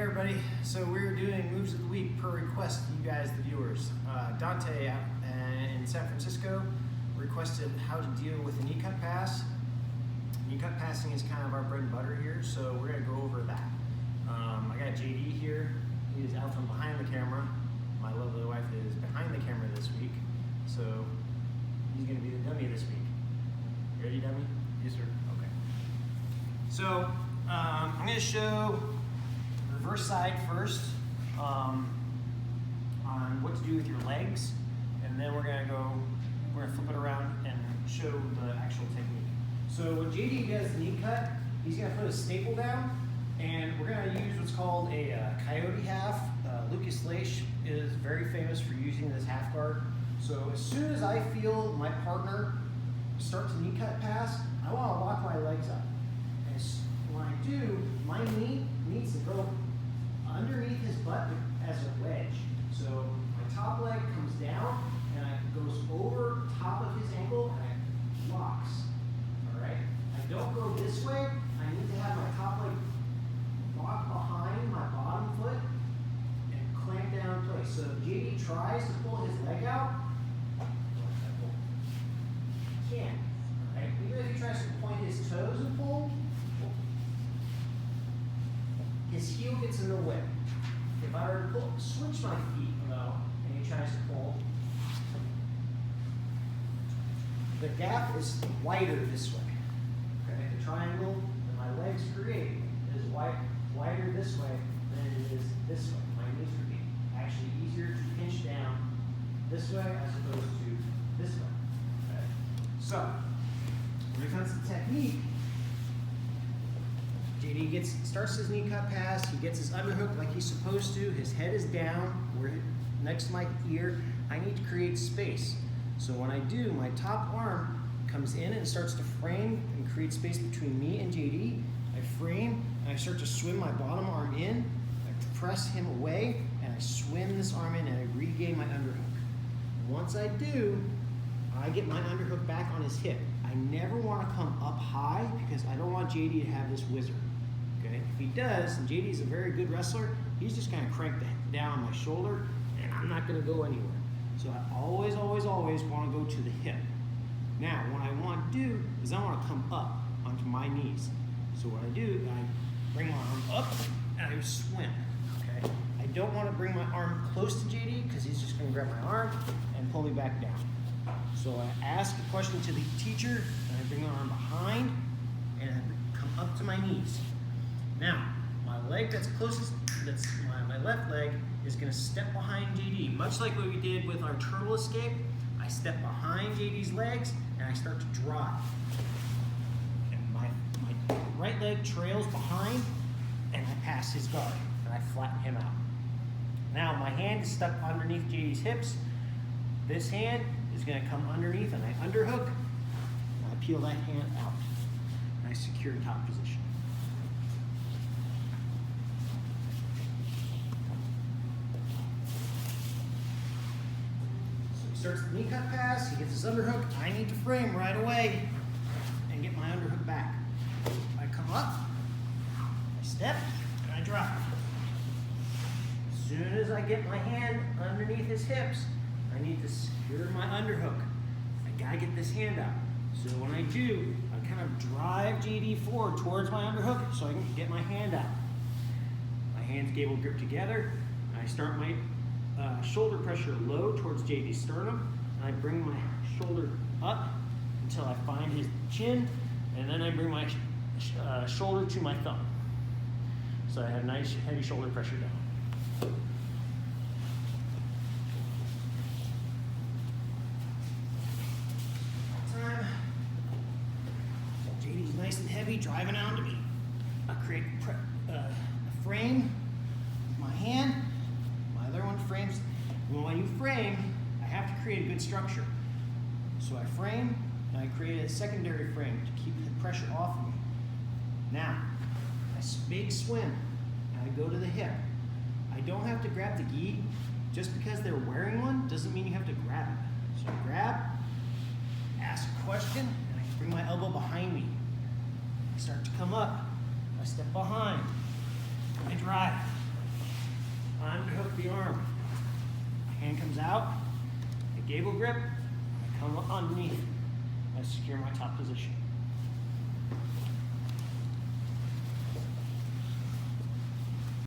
Hey everybody, so we're doing moves of the week per request you guys, the viewers. Dante out in San Francisco requested how to deal with a knee cut pass. Knee cut passing is kind of our bread and butter here, so we're gonna go over that. I got JD here, he is out from behind the camera. My lovely wife is behind the camera this week, so he's gonna be the dummy this week. You ready, dummy? Yes, sir. Okay. So, I'm gonna show reverse side first on what to do with your legs, and then we're gonna flip it around and show the actual technique. So when JD does the knee cut, he's gonna put a staple down, and we're gonna use what's called a coyote half. Lucas Leish is very famous for using this half guard. So as soon as I feel my partner start to knee cut pass, I wanna lock my legs up. And when I do, my knee needs to go underneath his butt as a wedge. So my top leg comes down and it goes over top of his ankle and it locks. All right? I don't go this way. I need to have my top leg lock behind my bottom foot and clamp down in place. So if JD tries to pull his leg out, he can't. All right? Even if he tries to point his toes and pull, his heel gets in the way. If I were to switch my feet though, and he tries to pull, the gap is wider this way. Okay, the triangle that my legs create is wider this way than it is this way. My knees would be actually easier to pinch down this way as opposed to this way. Okay? So, when it comes to technique, JD starts his knee cut pass, he gets his underhook like he's supposed to, his head is down, next to my ear. I need to create space. So when I do, my top arm comes in and starts to frame and create space between me and JD. I frame, and I start to swim my bottom arm in, I press him away, and I swim this arm in and I regain my underhook. Once I do, I get my underhook back on his hip. I never want to come up high because I don't want JD to have this whizzer. Okay? If he does, and JD is a very good wrestler, he's just going to crank down on my shoulder, and I'm not going to go anywhere. So I always, always, always want to go to the hip. Now, what I want to do is I want to come up onto my knees. So what I do, I bring my arm up and I swim. Okay? I don't want to bring my arm close to JD because he's just going to grab my arm and pull me back down. So I ask a question to the teacher, and I bring my arm behind, and I come up to my knees. Now, my leg that's closest, that's my left leg, is gonna step behind JD. Much like what we did with our turtle escape, I step behind JD's legs, and I start to drive. And my right leg trails behind, and I pass his guard, and I flatten him out. Now, my hand is stuck underneath JD's hips. This hand is going to come underneath and I underhook, and I peel that hand out, and I secure top position. So he starts the knee cut pass, he gets his underhook, I need to frame right away and get my underhook back. I come up, I step, and I drop. As soon as I get my hand underneath his hips, I need to secure my underhook. I gotta get this hand out. So when I do, I kind of drive JD forward towards my underhook so I can get my hand out. My hands gable grip together. I start my shoulder pressure low towards JD's sternum, and I bring my shoulder up until I find his chin, and then I bring my shoulder to my thumb. So I have nice heavy shoulder pressure down. JD's nice and heavy, driving onto me. I create a frame with my hand. My other one frames. When you frame, I have to create a good structure. So I frame, and I create a secondary frame to keep the pressure off of me. Now, I big swim, and I go to the hip. I don't have to grab the gi. Just because they're wearing one doesn't mean you have to grab it. So I grab, ask a question, and I bring my elbow behind me. I start to come up. I step behind. I drive. the arm. My hand comes out, I gable grip, I come underneath, I secure my top position.